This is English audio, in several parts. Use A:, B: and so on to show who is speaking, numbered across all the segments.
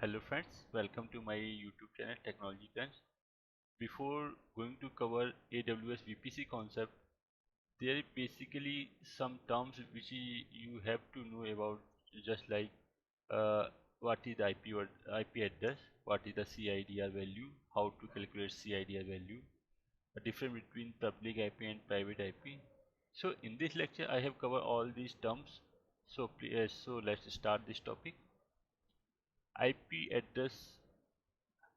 A: Hello friends, welcome to my YouTube channel Technology Crunch. Before going to cover AWS VPC concept, there are basically some terms which you have to know about, just like what is the IP address, what is the CIDR value, how to calculate CIDR value, the difference between public IP and private IP. So in this lecture I have covered all these terms. So let's start this topic. IP address,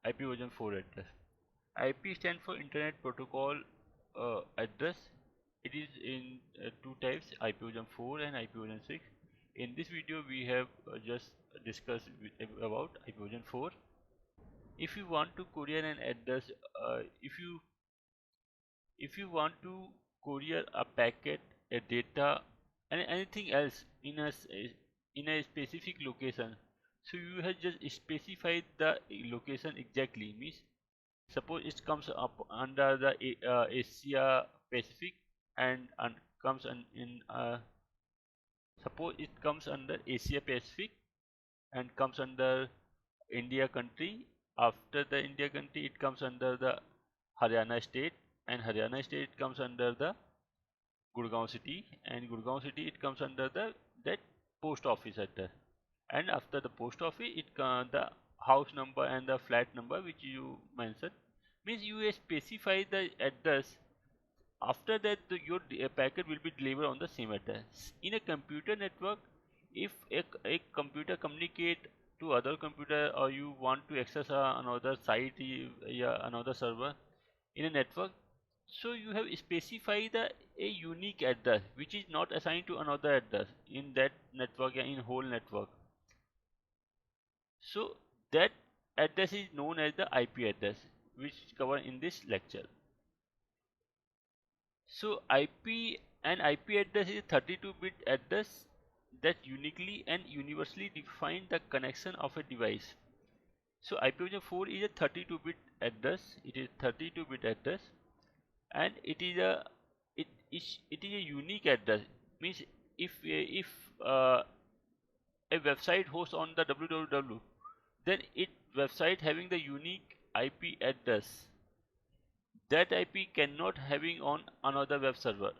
A: IP version 4 address. IP stands for Internet Protocol address. It is in two types, IP version 4 and IP version 6. In this video, we have just discussed about IP version 4. If you want to courier an address, if you want to courier a packet, a data, and anything else in a specific location, so you have just specified the location exactly. Means suppose it comes up under the Asia Pacific and comes in suppose it comes under Asia Pacific and comes under India country. After the India country, it comes under the Haryana state, and Haryana state comes under the Gurgaon city, and Gurgaon city it comes under that post office address. And after the post office, the house number and the flat number which you mentioned, means you specify the address. After that, your packet will be delivered on the same address. In a computer network, if a computer communicate to other computer, or you want to access another site, yeah, another server in a network, so you have specified a unique address which is not assigned to another address in that network, in whole network. So that address is known as the IP address, which is covered in this lecture. So IP address is a 32-bit address that uniquely and universally define the connection of a device. So IP version 4 is a 32-bit address. It is 32-bit address, and it is a unique address. Means if a website hosts on the www, then it website having the unique IP address, that IP cannot having on another web server.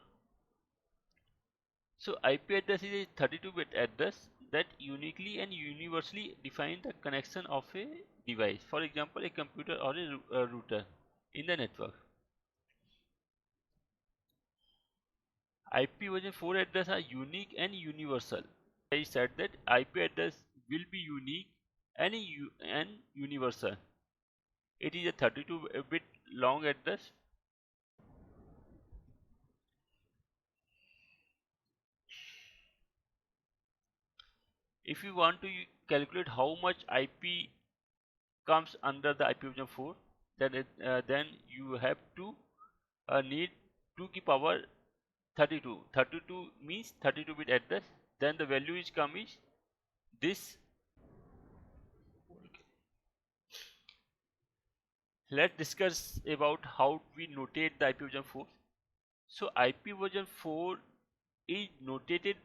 A: So IP address is a 32-bit address that uniquely and universally define the connection of a device. For example, a computer or a router in the network. IP version 4 address are unique and universal. I said that IP address will be unique and universal. It is a 32-bit long address. If you want to calculate how much IP comes under the IP version 4, then you have to need 2 to the power 32. 32 means 32-bit address. Then the value is come is this. Let's discuss about how we notate the IP version 4. So IP version 4 is notated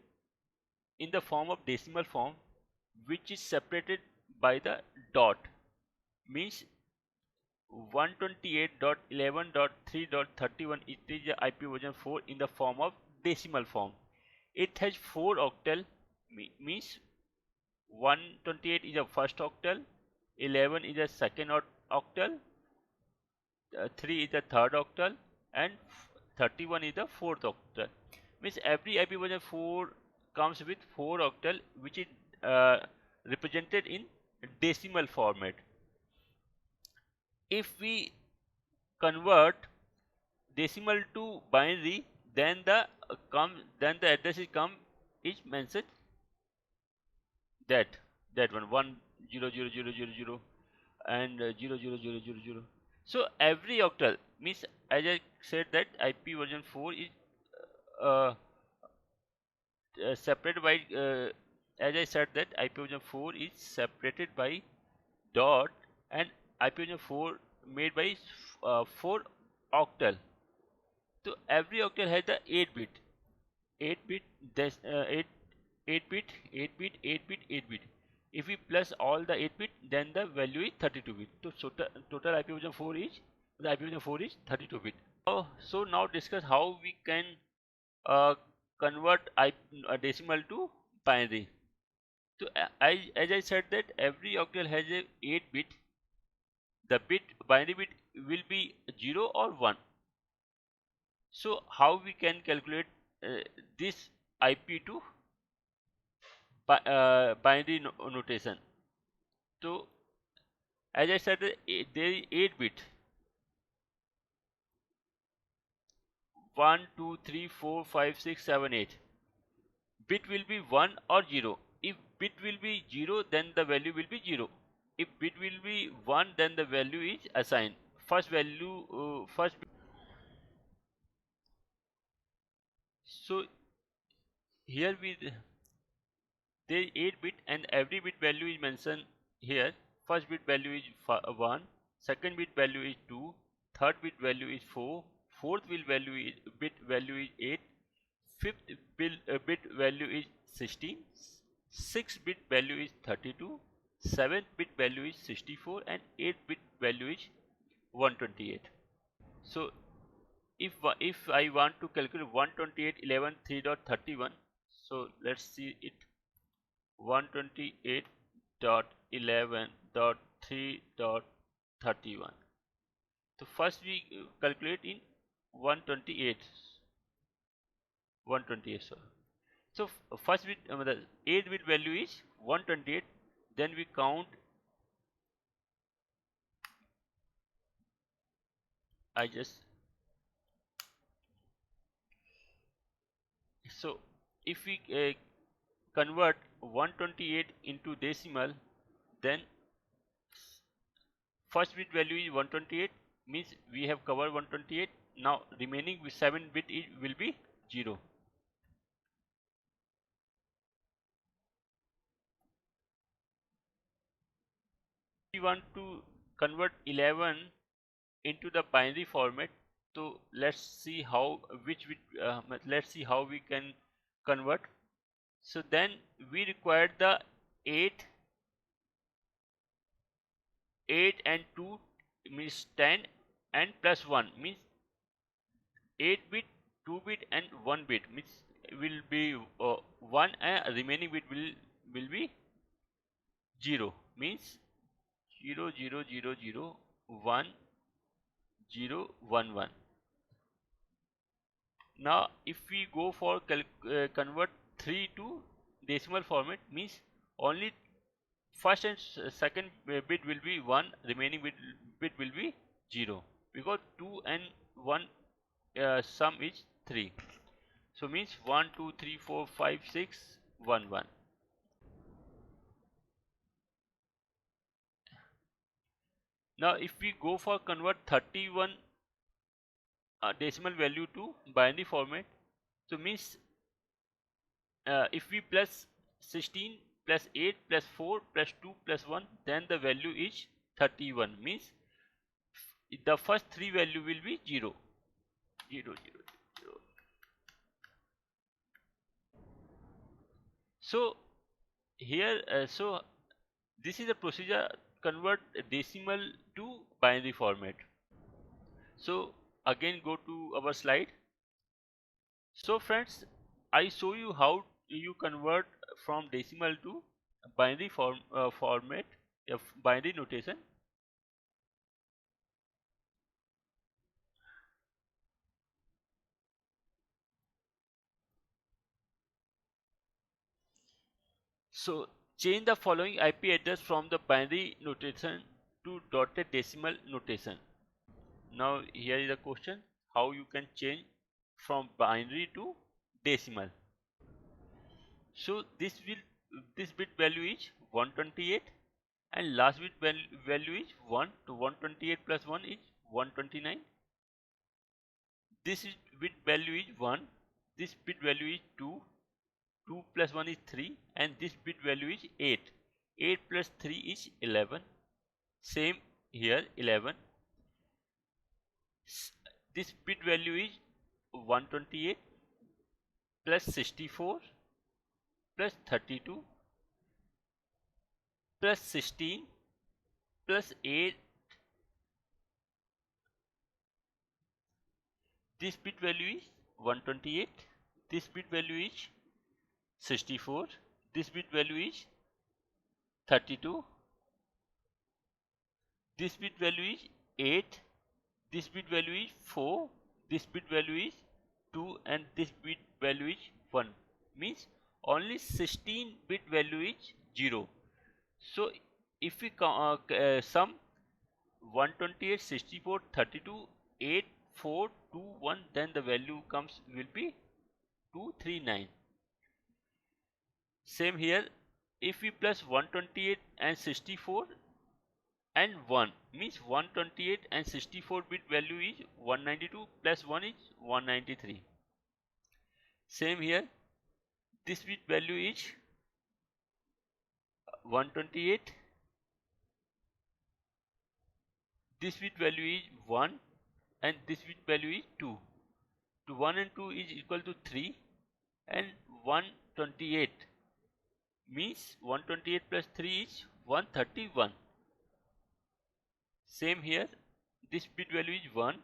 A: in the form of decimal form, which is separated by the dot. Means 128.11.3.31, it is the IP version 4 in the form of decimal form. It has 4 octal, means 128 is the first octal, 11 is the second octal, 3 is the third octal, and 31 is the fourth octal. Means every IP version 4 comes with 4 octal, which is represented in decimal format. If we convert decimal to binary, then the address is mentioned that one 1 0 0 0 0 0 and 0 0 0 0 0. So every octal means, as I said, that IP version 4 is uh, separated by as I said that IP version 4 is separated by dot, and IP version 4 made by 4 octal. So every octal has the 8 bit, 8 bit, 8 bit, 8 bit, 8 bit, 8 bit. If we plus all the 8 bit, then the value is 32 bit. So total IP version 4 is, the IP version 4 is 32 bit. So now discuss how we can uh, convert decimal to binary. So as I said that every octal has a 8 bit. The binary bit will be 0 or 1. So how we can calculate this IP to binary notation? So as I said, there is 8 bit. 1 2 3 4 5 6 7 8. Bit will be 1 or 0. If bit will be 0, then the value will be 0. If bit will be 1, then the value is assigned. First value, first. So here there is 8 bit and every bit value is mentioned here. First bit value is 1, second bit value is 2, third bit value is 4, fourth bit value is 8, fifth bit value is 16, sixth bit value is 32, seventh bit value is 64, and eighth bit value is 128. So if I want to calculate 128.11.3.31, so let's see it. 128.11.3.31. So first we calculate in 128. 128, sorry. So first bit, the 8 bit value is 128. Then we count. So if we convert 128 into decimal, then first bit value is 128, means we have covered 128. Now remaining with 7 bit will be 0. We want to convert 11 into the binary format, so let's see how we can convert. So then we require the 8 and 2 means 10, and plus 1 means 8 bit, 2 bit and 1 bit means will be 1, and remaining bit will be 0, means 0 0 0 0 1 0 1 1. Now if we go for convert 3 to decimal format, means only first and second bit will be 1, remaining bit will be 0, because 2 and 1 sum is 3. So means 1 2 3 4 5 6 1 1. Now if we go for convert 31 decimal value to binary format, so means if we plus 16 plus 8 plus 4 plus 2 plus 1, then the value is 31, means the first three value will be 0 0 0 0. So here so this is the procedure convert decimal to binary format. So again go to our slide. So friends, I show you how you convert from decimal to binary format of binary notation. So change the following IP address from the binary notation to dotted decimal notation. Now here is the question, how you can change from binary to decimal. So this bit value is 128, and last bit value is 1, to 128 plus 1 is 129. This bit value is 1, this bit value is 2, 2 plus 1 is 3, and this bit value is 8. 8 plus 3 is 11. Same here 11. This bit value is 128 plus 64 plus 32 plus 16 plus 8. This bit value is 128. This bit value is 64. This bit value is 32. This bit value is 8. This bit value is 4. This bit value is 2, and this bit value is 1. Means only 16 bit value is 0. So if we sum 128, 64, 32, 8, 4, 2, 1, then the value will be 239. Same here, if we plus 128 and 64 and 1, means 128 and 64 bit value is 192, plus 1 is 193. Same here, this bit value is 128, this bit value is 1, and this bit value is 2. So 1 and 2 is equal to 3, and 128 means 128 plus 3 is 131. Same here, this bit value is 1,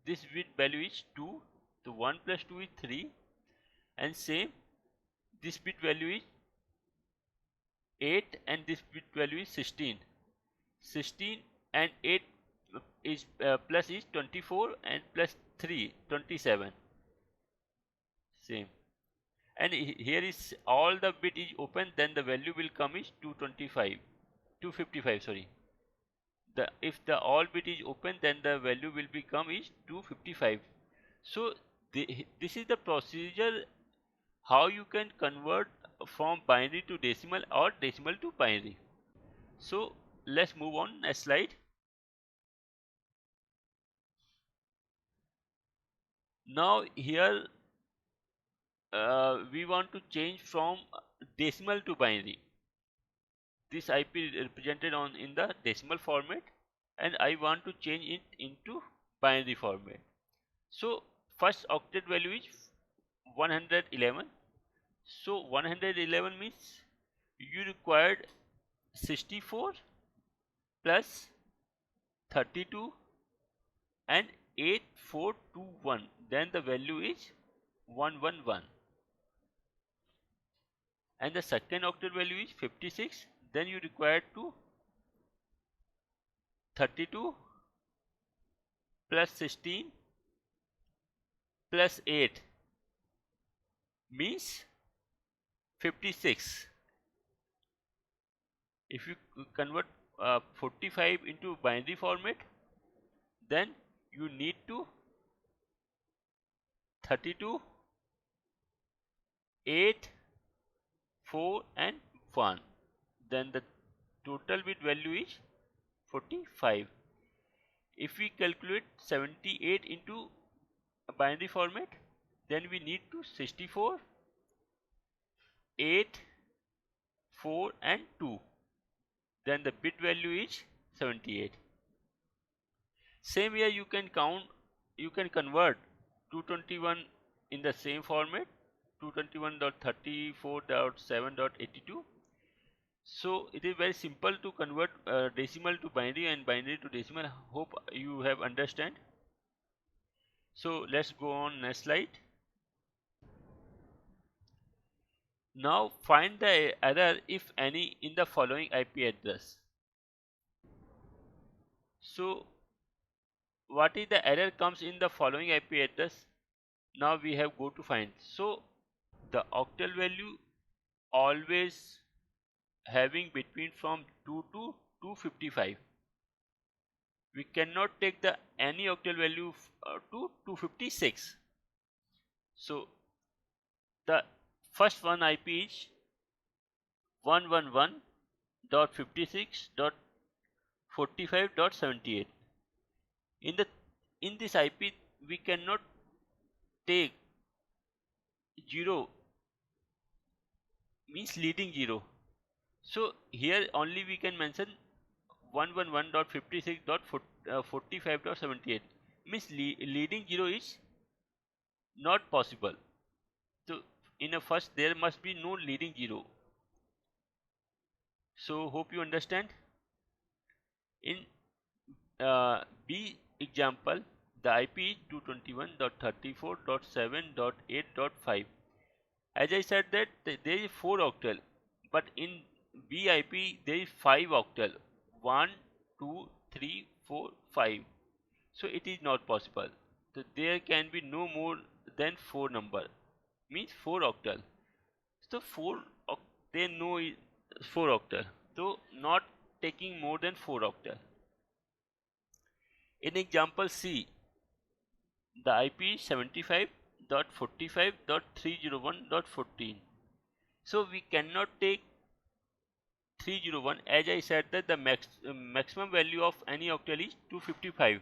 A: this bit value is 2, so 1 plus 2 is 3, and same, this bit value is 8 and this bit value is 16. 16 and 8 is plus is 24, and plus 3 27. Same, and here is all the bit is open, then the value will come is 255, sorry. If the all bit is open, then the value will become is 255. So this is the procedure how you can convert from binary to decimal or decimal to binary. So let's move on next slide. Now here we want to change from decimal to binary. This IP is represented in the decimal format, and I want to change it into binary format. So first octet value is 111. So 111 means you required 64 plus 32 and 8421, then the value is 111. And the second octet value is 56, then you require to 32 plus 16 plus 8 means 56. If you convert 45 into binary format, then you need to 32, 8, 4 and 1, then the total bit value is 45. If we calculate 78 into a binary format, then we need to 64, 8, 4 and 2, then the bit value is 78. Same here, you can convert 221 in the same format, 221.34.7.82. So it is very simple to convert decimal to binary and binary to decimal. Hope you have understand. So let's go on next slide. Now find the error, if any, in the following IP address. So what is the error comes in the following IP address? Now we have go to find. So the octal value always having between from 2 to 255. We cannot take the any octal value to 256. So the first one IP is 111.56.45.78. In this IP we cannot take 0, means leading 0. So here only we can mention 111.56.45.78, means leading 0 is not possible. So in a first there must be no leading 0. So hope you understand. In B example, the IP is 221.34.7.8.5. As I said that there is 4 octal, but in BIP there is 5 octal. 1, 2, 3, 4, 5. So it is not possible. So there can be no more than 4 number. Means 4 octal. So they know is 4 octal. So not taking more than 4 octal. In example C, the IP is 75.45.301.14. So we cannot take 301, as I said that the maximum value of any octal is 255.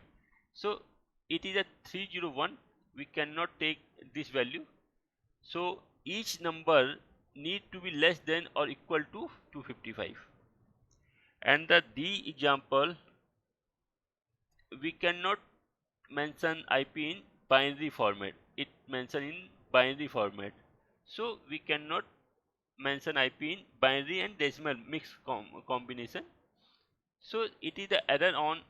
A: So it is a 301, we cannot take this value. So each number need to be less than or equal to 255. And the D example, we cannot mention IP in binary format. It mentioned in binary format. So we cannot mention IP in binary and decimal mixed combination. So it is the error on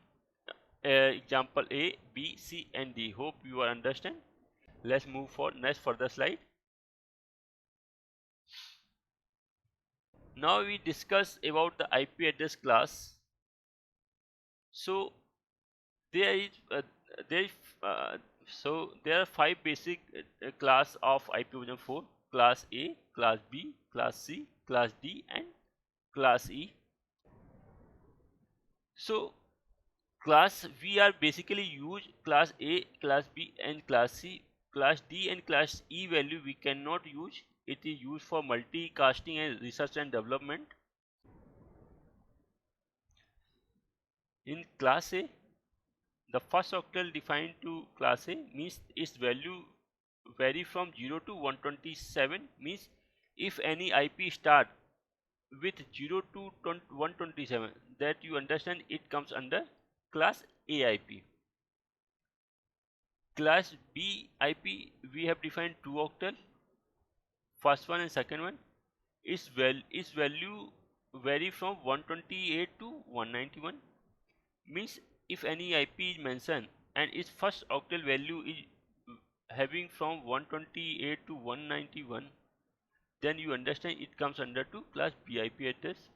A: example A, B, C and D. Hope you are understand. Let's move for next further slide. Now we discuss about the IP address class. So there is there is there are 5 basic class of IP version 4: class A, class B, class C, class D and class E. So class we are basically use class A, class B and class C. Class D and class E value we cannot use. It is used for multicasting and research and development. In class A, the first octal defined to class A means its value vary from 0 to 127, means if any IP start with 0 to 127, that you understand it comes under class A IP. Class B IP we have defined 2 octal, first one and second one. Its value vary from 128 to 191, means if any IP is mentioned and its first octal value is having from 128 to 191, then you understand it comes under to class B IP address.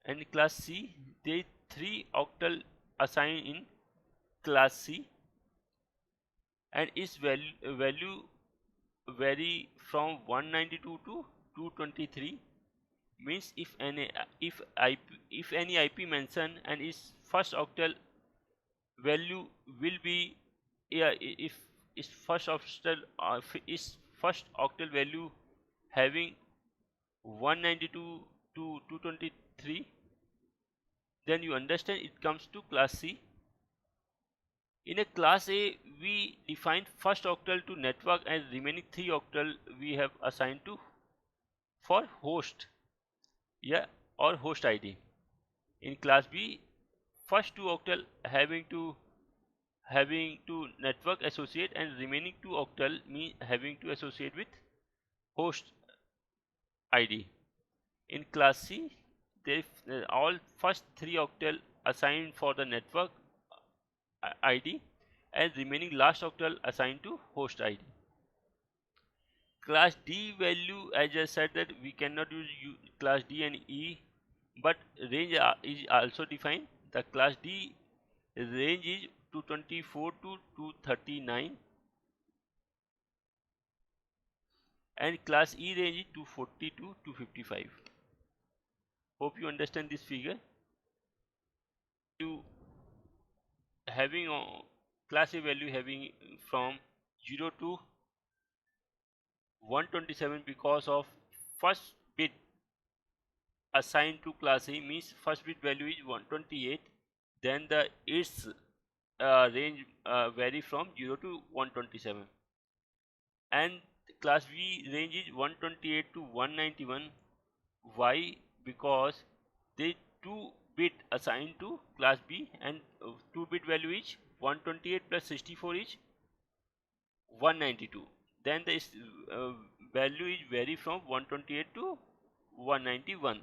A: And class C, there is 3 octal assigned in class C and its value vary from 192 to 223, means if any IP mentioned and its first octal value will be, yeah, if its first octal value having 192 to 223, then you understand it comes to class C. In a class A, we define first octal to network and remaining 3 octal we have assigned to for host, yeah, or host ID. In class B, first 2 octal having to network associate and remaining 2 octal mean having to associate with host ID. In class C, there all first 3 octal assigned for the network ID and remaining last octal assigned to host ID. Class D value, as I said that we cannot use class D and E, but range is also defined. The class D range is 224 to 239 and class E range is 240 to 255. Hope you understand this figure. You having class A value having from 0 to 127 because of first bit assigned to class A means first bit value is 128, then the its range vary from 0 to 127, and class B range is 128 to 191. Why? Because the 2 bit assigned to class B and 2 bit value is 128 plus 64 is 192. Then the value is vary from 128 to
B: 191,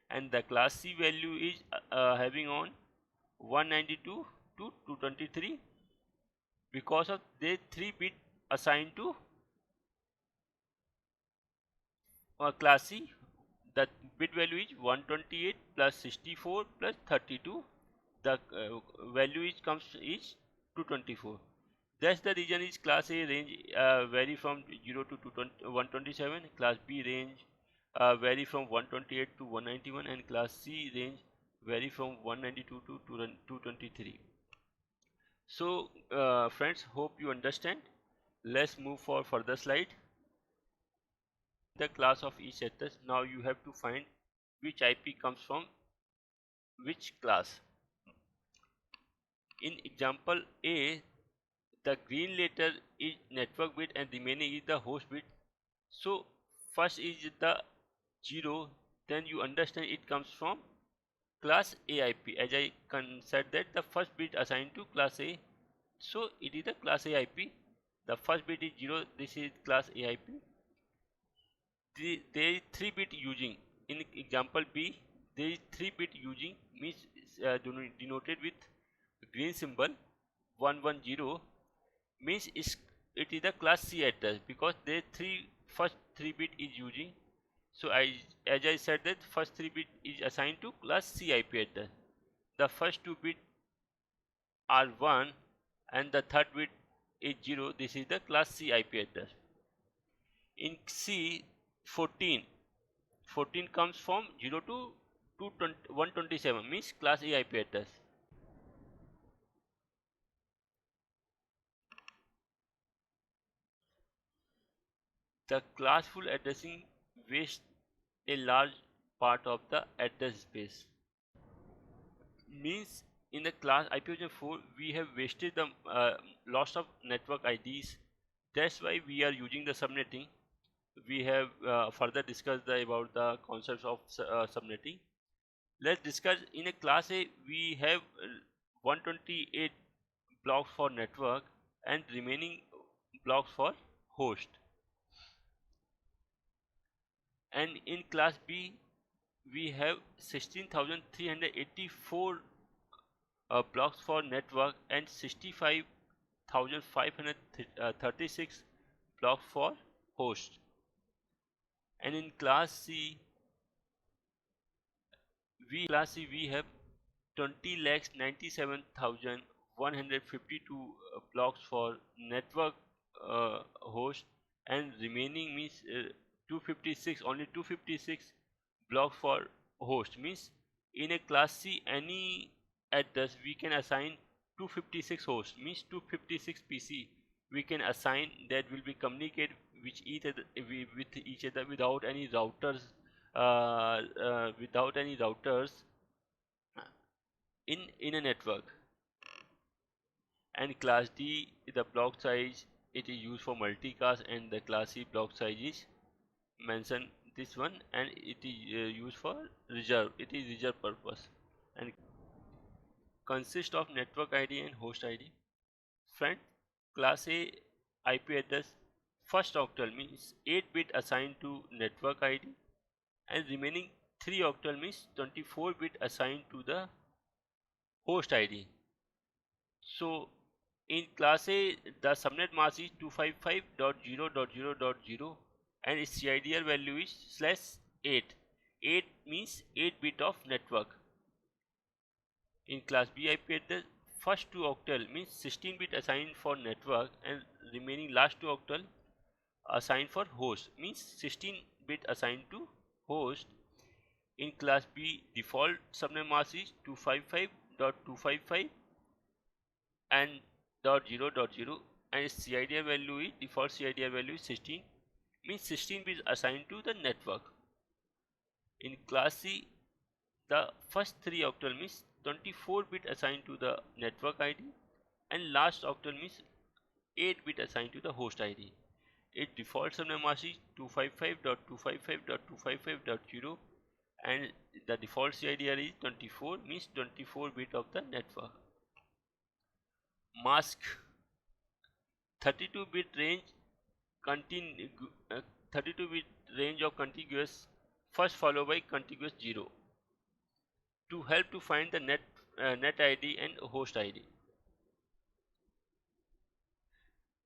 B: and the class C value is having on 192 to 223 because of the 3 bit assigned to class C. The bit value is 128 plus 64 plus 32. The value is comes is 224. That's the reason is class A range vary from 0 to 127, class B range vary from 128 to 191, and class C range vary from 192 to 223. So friends, hope you understand. Let's move for further slide. The class of each address. Now you have to find which IP comes from which class. In example A, the green letter is network bit and remaining is the host bit. So first is the 0, then you understand it comes from class A IP, as I said that the first bit assigned to class A, so it is the class A IP. The first bit is 0, this is class A IP. There is 3 bit using. In example B, there is 3 bit using, means denoted with green symbol 110, means it is the class C address because the first 3 bit is using. So as I said that first 3 bit is assigned to class C IP address. The first 2 bit are 1 and the third bit is 0. This is the class C IP address. In C, 14 comes from 0 to 127, means class A IP address. The classful addressing wastes a large part of the address space. Means in the class IPv4 we have wasted the lots of network IDs. That's why we are using the subnetting. We have further discussed about the concepts of subnetting. Let's discuss. In a class A we have 128 blocks for network and remaining blocks for host. And in class B we have 16,384 blocks for network and 65,536 blocks for host. And in class C we have 20,97,152 blocks for network host, and remaining means 256, only 256 blocks for host. Means in a class C any address we can assign 256 hosts, means 256 PC we can assign that will be communicate with each other, without any routers, in a network. And class D, the block size, it is used for multicast, and the class C block size is mentioned this one, and it is used for reserve. It is reserve purpose and consists of network ID and host ID. Friend, class A IP address first octal means 8 bit assigned to network ID, and remaining 3 octal means 24 bit assigned to the host ID. So in class A the subnet mask is 255.0.0.0 and its CIDR value is /8. 8 means 8 bit of network. In class B IP address first 2 octal means 16 bit assigned for network and remaining last 2 octal assigned for host, means 16 bit assigned to host. In class B default subnet mask is 255.255 and .0.0 and its CIDR value is default CIDR value is 16, means 16 bits assigned to the network. In class C the first 3 octal means 24 bit assigned to the network ID and last octal means 8 bit assigned to the host ID. Its default subnet mask is 255.255.255.0 and the default CIDR is 24, means 24 bit of the network. Mask 32 bit range of contiguous first followed by contiguous 0 to help to find the net ID and host ID.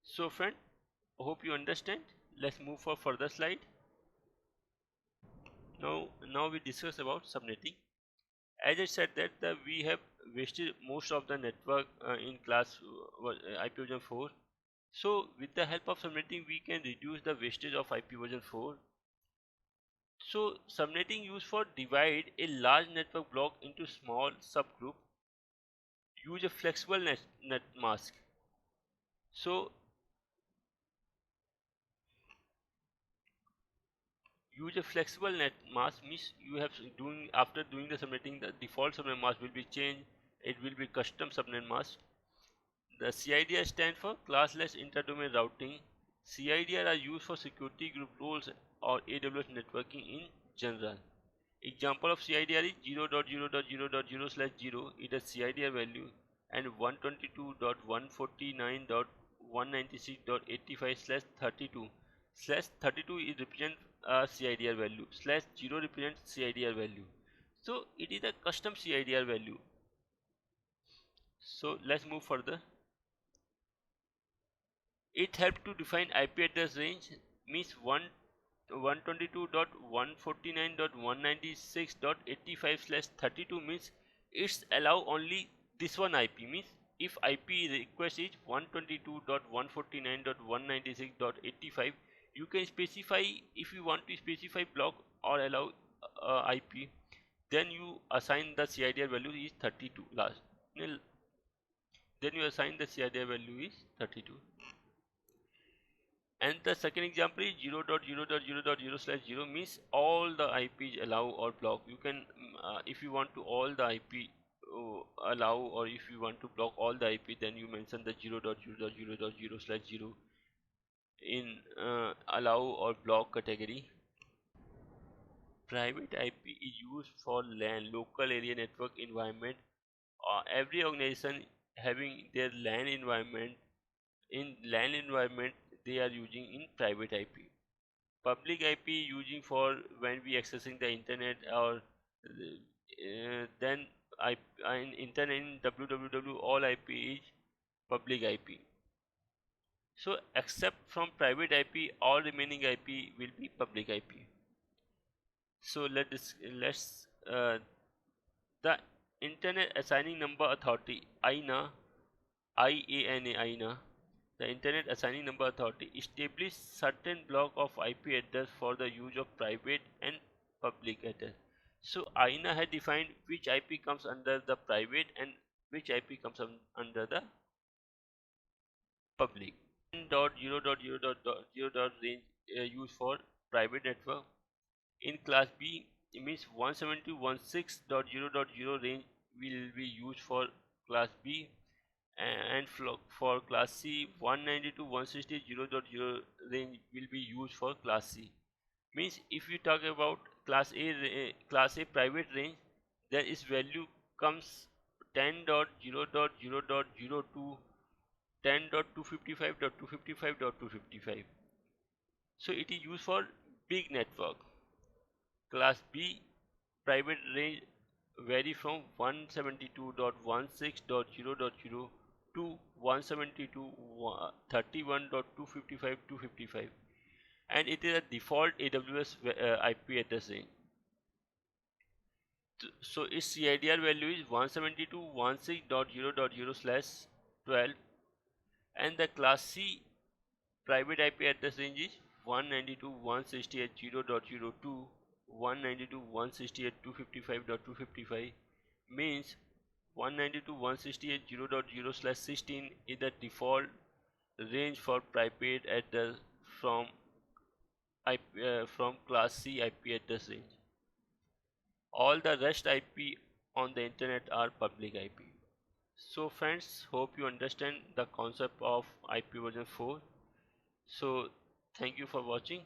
B: So friend, hope you understand. Let's move for further slide. Now we discuss about subnetting. As I said that we have wasted most of the network in class IP version 4. So with the help of subnetting we can reduce the wastage of IP version 4. So subnetting used for divide a large network block into small subgroup. Use a flexible net mask. So use a flexible net mask means you have after doing the subnetting, the default subnet mask will be changed. It will be custom subnet mask. The CIDR stands for classless interdomain routing. CIDR are used for security group roles or AWS networking in general. Example of CIDR is 0.0.0.0/0 is a CIDR value, and 122.149.196.85/32/32 is represent CIDR value, /0 represents CIDR value. So it is a custom CIDR value. So let's move further. It helps to define IP address range, means 122.149.196.85/32 means it's allow only this one IP, means if IP request is 122.149.196.85, you can specify, if you want to specify block or allow IP, then you assign the CIDR value is 32 last. Then you assign the CIDR value is 32. And the second example is 0.0.0.0/0 means all the IPs allow or block. You can if you want to all the IP allow, or if you want to block all the IP, then you mention the 0.0.0.0/0 in allow or block category. Private IP is used for LAN, local area network environment. Every organization having their LAN environment. In LAN environment they are using in private IP. Public IP using for when we accessing the internet, or then in internet in www all IP is public IP. So except from private IP, all remaining IP will be public IP. So let's the Internet Assigning Number Authority, IANA, IANA, the Internet Assigning Number Authority established certain block of IP address for the use of private and public address. So IANA had defined which IP comes under the private and which IP comes under the public. 0.0.0.0 range used for private network. In class B, it means 172.168.0.0 range will be used for class B, and for class C, 192.168.0.0 range will be used for class C. Means if you talk about class A private range, then its value comes 10.0.0.02, 10.255.255.255. So it is used for big network. Class B private range vary from 172.16.0.0 to 172.31.255.255, and it is a default AWS IP address range. So its CIDR value is 172.168.0.0/12, and the class C private IP address range is 192.168.0.0 192.168.255.255, means 192.168.0.0/16 is the default range for private address from class C IP address range. All the rest IP on the internet are public IP. So friends, hope you understand the concept of IP version 4. So thank you for watching.